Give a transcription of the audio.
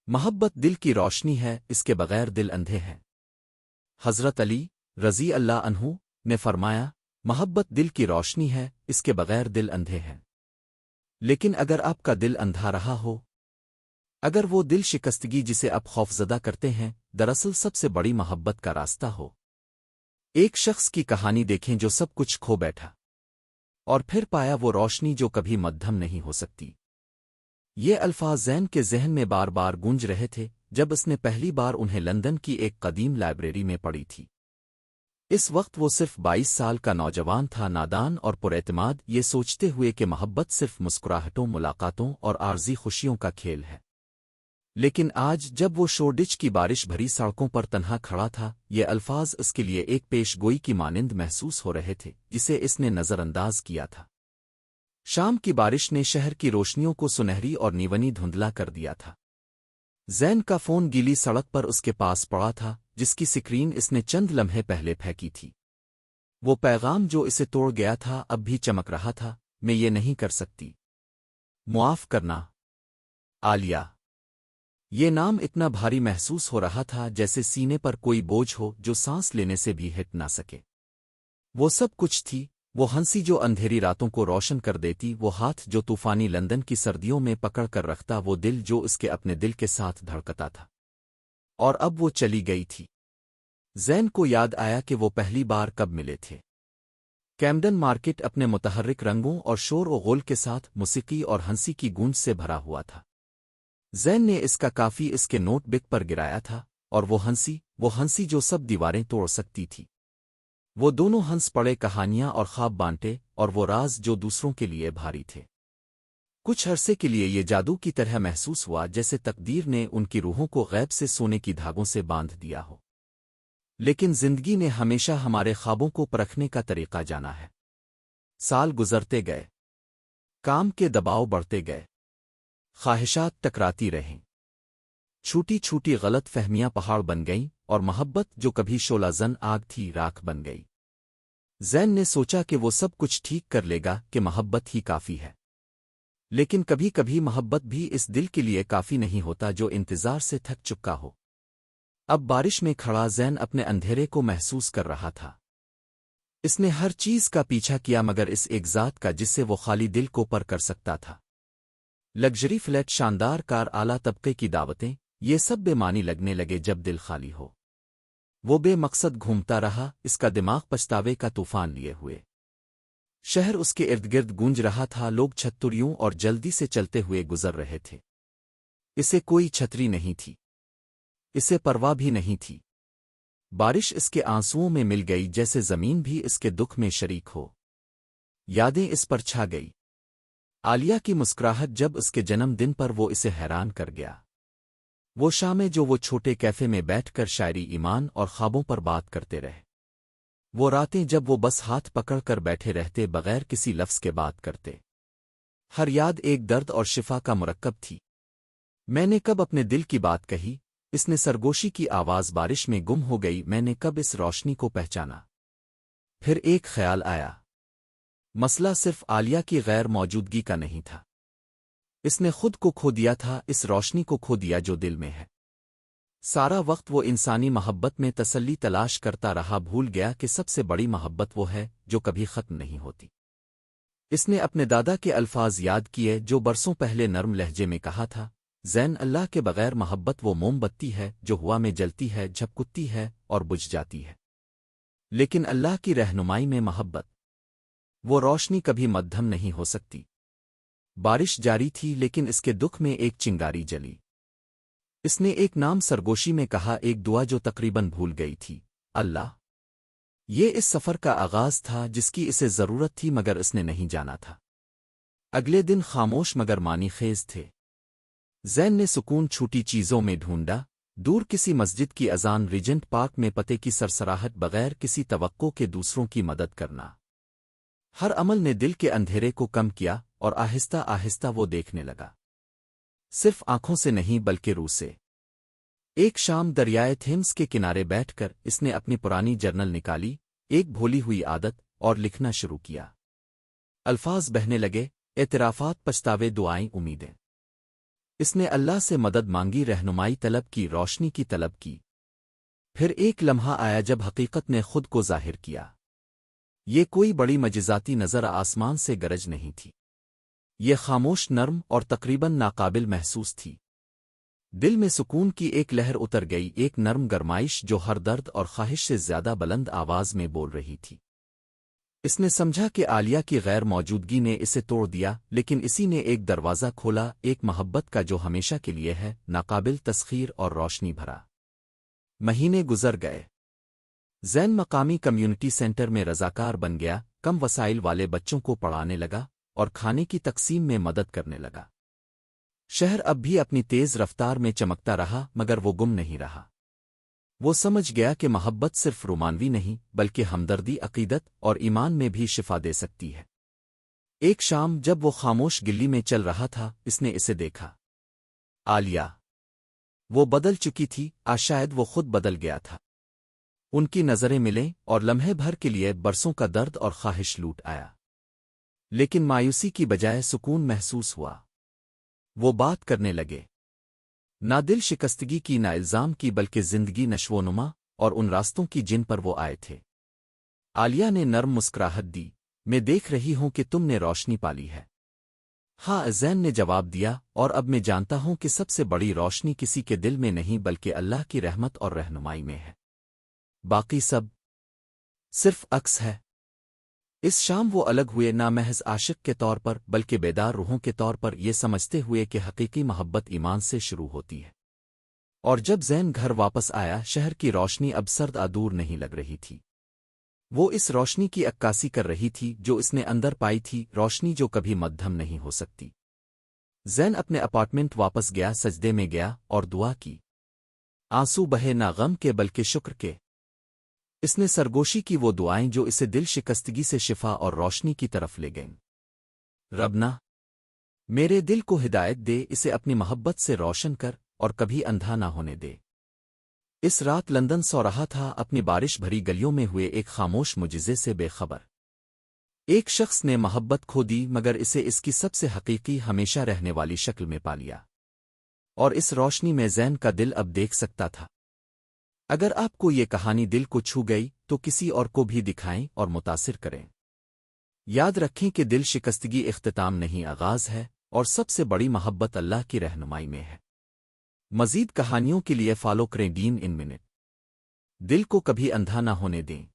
محبت دل کی روشنی ہے، اس کے بغیر دل اندھے ہیں۔ حضرت علی رضی اللہ عنہ نے فرمایا، محبت دل کی روشنی ہے، اس کے بغیر دل اندھے ہیں۔ لیکن اگر آپ کا دل اندھا رہا ہو، اگر وہ دل شکستگی جسے آپ خوفزدہ کرتے ہیں دراصل سب سے بڑی محبت کا راستہ ہو۔ ایک شخص کی کہانی دیکھیں جو سب کچھ کھو بیٹھا اور پھر پایا وہ روشنی جو کبھی مدھم نہیں ہو سکتی۔ یہ الفاظ زین کے ذہن میں بار بار گونج رہے تھے جب اس نے پہلی بار انہیں لندن کی ایک قدیم لائبریری میں پڑھی تھی۔ اس وقت وہ صرف 22 سال کا نوجوان تھا، نادان اور پر اعتماد، یہ سوچتے ہوئے کہ محبت صرف مسکراہٹوں، ملاقاتوں اور عارضی خوشیوں کا کھیل ہے۔ لیکن آج جب وہ شورڈچ کی بارش بھری سڑکوں پر تنہا کھڑا تھا، یہ الفاظ اس کے لیے ایک پیش گوئی کی مانند محسوس ہو رہے تھے جسے اس نے نظر انداز کیا تھا۔ شام کی بارش نے شہر کی روشنیوں کو سنہری اور نیونی دھندلا کر دیا تھا۔ زین کا فون گیلی سڑک پر اس کے پاس پڑا تھا، جس کی سکرین اس نے چند لمحے پہلے پھینکی تھی۔ وہ پیغام جو اسے توڑ گیا تھا اب بھی چمک رہا تھا، میں یہ نہیں کر سکتی، معاف کرنا عالیہ۔ یہ نام اتنا بھاری محسوس ہو رہا تھا جیسے سینے پر کوئی بوجھ ہو جو سانس لینے سے بھی ہٹ نہ سکے۔ وہ سب کچھ تھی، وہ ہنسی جو اندھیری راتوں کو روشن کر دیتی، وہ ہاتھ جو طوفانی لندن کی سردیوں میں پکڑ کر رکھتا، وہ دل جو اس کے اپنے دل کے ساتھ دھڑکتا تھا۔ اور اب وہ چلی گئی تھی۔ زین کو یاد آیا کہ وہ پہلی بار کب ملے تھے۔ کیمڈن مارکیٹ اپنے متحرک رنگوں اور شور و غل کے ساتھ موسیقی اور ہنسی کی گونج سے بھرا ہوا تھا۔ زین نے اس کا کافی اس کے نوٹ بک پر گرایا تھا، اور وہ ہنسی جو سب دیواریں توڑ سکتی تھی۔ وہ دونوں ہنس پڑے، کہانیاں اور خواب بانٹے، اور وہ راز جو دوسروں کے لیے بھاری تھے۔ کچھ عرصے کے لیے یہ جادو کی طرح محسوس ہوا جیسے تقدیر نے ان کی روحوں کو غیب سے سونے کی دھاگوں سے باندھ دیا ہو۔ لیکن زندگی نے ہمیشہ ہمارے خوابوں کو پرکھنے کا طریقہ جانا ہے۔ سال گزرتے گئے، کام کے دباؤ بڑھتے گئے، خواہشات ٹکراتی رہیں، چھوٹی چھوٹی غلط فہمیاں پہاڑ بن گئیں، اور محبت جو کبھی شعلہ زن آگ تھی راکھ بن گئی۔ زین نے سوچا کہ وہ سب کچھ ٹھیک کر لے گا، کہ محبت ہی کافی ہے۔ لیکن کبھی کبھی محبت بھی اس دل کے لیے کافی نہیں ہوتا جو انتظار سے تھک چکا ہو۔ اب بارش میں کھڑا زین اپنے اندھیرے کو محسوس کر رہا تھا۔ اس نے ہر چیز کا پیچھا کیا مگر اس ایک ذات کا جس سے وہ خالی دل کو پر کر سکتا تھا۔ لگژری فلیٹ، شاندار کار، اعلیٰ طبقے کی دعوتیں، یہ سب بے معنی لگنے لگے جب دل خالی ہو۔ وہ بے مقصد گھومتا رہا، اس کا دماغ پچھتاوے کا طوفان لیے ہوئے۔ شہر اس کے ارد گرد گونج رہا تھا، لوگ چھتریوں اور جلدی سے چلتے ہوئے گزر رہے تھے۔ اسے کوئی چھتری نہیں تھی، اسے پرواہ بھی نہیں تھی۔ بارش اس کے آنسوؤں میں مل گئی جیسے زمین بھی اس کے دکھ میں شریک ہو۔ یادیں اس پر چھا گئی۔ عالیہ کی مسکراہٹ جب اس کے جنم دن پر وہ اسے حیران کر گیا۔ وہ شامیں جو وہ چھوٹے کیفے میں بیٹھ کر شاعری، ایمان اور خوابوں پر بات کرتے رہے۔ وہ راتیں جب وہ بس ہاتھ پکڑ کر بیٹھے رہتے بغیر کسی لفظ کے بات کرتے۔ ہر یاد ایک درد اور شفا کا مرکب تھی۔ میں نے کب اپنے دل کی بات کہی، اس نے سرگوشی کی آواز بارش میں گم ہو گئی، میں نے کب اس روشنی کو پہچانا۔ پھر ایک خیال آیا، مسئلہ صرف عالیہ کی غیر موجودگی کا نہیں تھا۔ اس نے خود کو کھو دیا تھا، اس روشنی کو کھو دیا جو دل میں ہے۔ سارا وقت وہ انسانی محبت میں تسلی تلاش کرتا رہا، بھول گیا کہ سب سے بڑی محبت وہ ہے جو کبھی ختم نہیں ہوتی۔ اس نے اپنے دادا کے الفاظ یاد کیے جو برسوں پہلے نرم لہجے میں کہا تھا، زین، اللہ کے بغیر محبت وہ موم بتی ہے جو ہوا میں جلتی ہے، جھپکتی ہے اور بجھ جاتی ہے، لیکن اللہ کی رہنمائی میں محبت، وہ روشنی کبھی مدھم نہیں ہو سکتی۔ بارش جاری تھی لیکن اس کے دکھ میں ایک چنگاری جلی۔ اس نے ایک نام سرگوشی میں کہا، ایک دعا جو تقریباً بھول گئی تھی، اللہ۔ یہ اس سفر کا آغاز تھا جس کی اسے ضرورت تھی مگر اس نے نہیں جانا تھا۔ اگلے دن خاموش مگر معنی خیز تھے۔ زین نے سکون چھوٹی چیزوں میں ڈھونڈا، دور کسی مسجد کی اذان، ریجنٹ پارک میں پتے کی سرسراہٹ، بغیر کسی توقع کے دوسروں کی مدد کرنا۔ ہر عمل نے دل کے اندھیرے کو کم کیا، اور آہستہ آہستہ وہ دیکھنے لگا، صرف آنکھوں سے نہیں بلکہ روح سے۔ ایک شام دریائے تھیمس کے کنارے بیٹھ کر اس نے اپنی پرانی جرنل نکالی، ایک بھولی ہوئی عادت، اور لکھنا شروع کیا۔ الفاظ بہنے لگے، اعترافات، پچھتاوے، دعائیں، امیدیں۔ اس نے اللہ سے مدد مانگی، رہنمائی طلب کی، روشنی کی طلب کی۔ پھر ایک لمحہ آیا جب حقیقت نے خود کو ظاہر کیا۔ یہ کوئی بڑی معجزاتی نظر آسمان سے گرج نہیں تھی۔ یہ خاموش، نرم اور تقریباً ناقابل محسوس تھی۔ دل میں سکون کی ایک لہر اتر گئی، ایک نرم گرمائش جو ہر درد اور خواہش سے زیادہ بلند آواز میں بول رہی تھی۔ اس نے سمجھا کہ عالیہ کی غیر موجودگی نے اسے توڑ دیا، لیکن اسی نے ایک دروازہ کھولا، ایک محبت کا جو ہمیشہ کے لیے ہے، ناقابل تسخیر اور روشنی بھرا۔ مہینے گزر گئے۔ زین مقامی کمیونٹی سینٹر میں رضاکار بن گیا، کم وسائل والے بچوں کو پڑھانے لگا اور کھانے کی تقسیم میں مدد کرنے لگا۔ شہر اب بھی اپنی تیز رفتار میں چمکتا رہا، مگر وہ گم نہیں رہا۔ وہ سمجھ گیا کہ محبت صرف رومانوی نہیں بلکہ ہمدردی، عقیدت اور ایمان میں بھی شفا دے سکتی ہے۔ ایک شام جب وہ خاموش گلی میں چل رہا تھا، اس نے اسے دیکھا۔ عالیہ! وہ بدل چکی تھی، شاید وہ خود بدل گیا تھا۔ ان کی نظریں ملیں اور لمحے بھر کے لیے برسوں کا درد اور خواہش لوٹ آیا۔ لیکن مایوسی کی بجائے سکون محسوس ہوا۔ وہ بات کرنے لگے، نہ دل شکستگی کی، نہ الزام کی، بلکہ زندگی، نشو و نما اور ان راستوں کی جن پر وہ آئے تھے۔ عالیہ نے نرم مسکراہٹ دی، میں دیکھ رہی ہوں کہ تم نے روشنی پالی ہے۔ ہاں، زین نے جواب دیا، اور اب میں جانتا ہوں کہ سب سے بڑی روشنی کسی کے دل میں نہیں بلکہ اللہ کی رحمت اور رہنمائی میں ہے۔ باقی سب صرف عکس ہے۔ اس شام وہ الگ ہوئے، نہ محض عاشق کے طور پر بلکہ بیدار روحوں کے طور پر، یہ سمجھتے ہوئے کہ حقیقی محبت ایمان سے شروع ہوتی ہے۔ اور جب زین گھر واپس آیا، شہر کی روشنی اب سرد آدور نہیں لگ رہی تھی۔ وہ اس روشنی کی عکاسی کر رہی تھی جو اس نے اندر پائی تھی، روشنی جو کبھی مدھم نہیں ہو سکتی۔ زین اپنے اپارٹمنٹ واپس گیا، سجدے میں گیا اور دعا کی۔ آنسو بہے نہ غم کے بلکہ شکر کے۔ اس نے سرگوشی کی وہ دعائیں جو اسے دل شکستگی سے شفا اور روشنی کی طرف لے گئیں۔ ربنا، میرے دل کو ہدایت دے، اسے اپنی محبت سے روشن کر اور کبھی اندھا نہ ہونے دے۔ اس رات لندن سو رہا تھا، اپنی بارش بھری گلیوں میں ہوئے ایک خاموش معجزے سے بے خبر۔ ایک شخص نے محبت کھو دی، مگر اسے اس کی سب سے حقیقی، ہمیشہ رہنے والی شکل میں پا لیا۔ اور اس روشنی میں زین کا دل اب دیکھ سکتا تھا۔ اگر آپ کو یہ کہانی دل کو چھو گئی تو کسی اور کو بھی دکھائیں اور متاثر کریں۔ یاد رکھیں کہ دل شکستگی اختتام نہیں، آغاز ہے، اور سب سے بڑی محبت اللہ کی رہنمائی میں ہے۔ مزید کہانیوں کے لیے فالو کریں ڈین ان منٹ۔ دل کو کبھی اندھا نہ ہونے دیں۔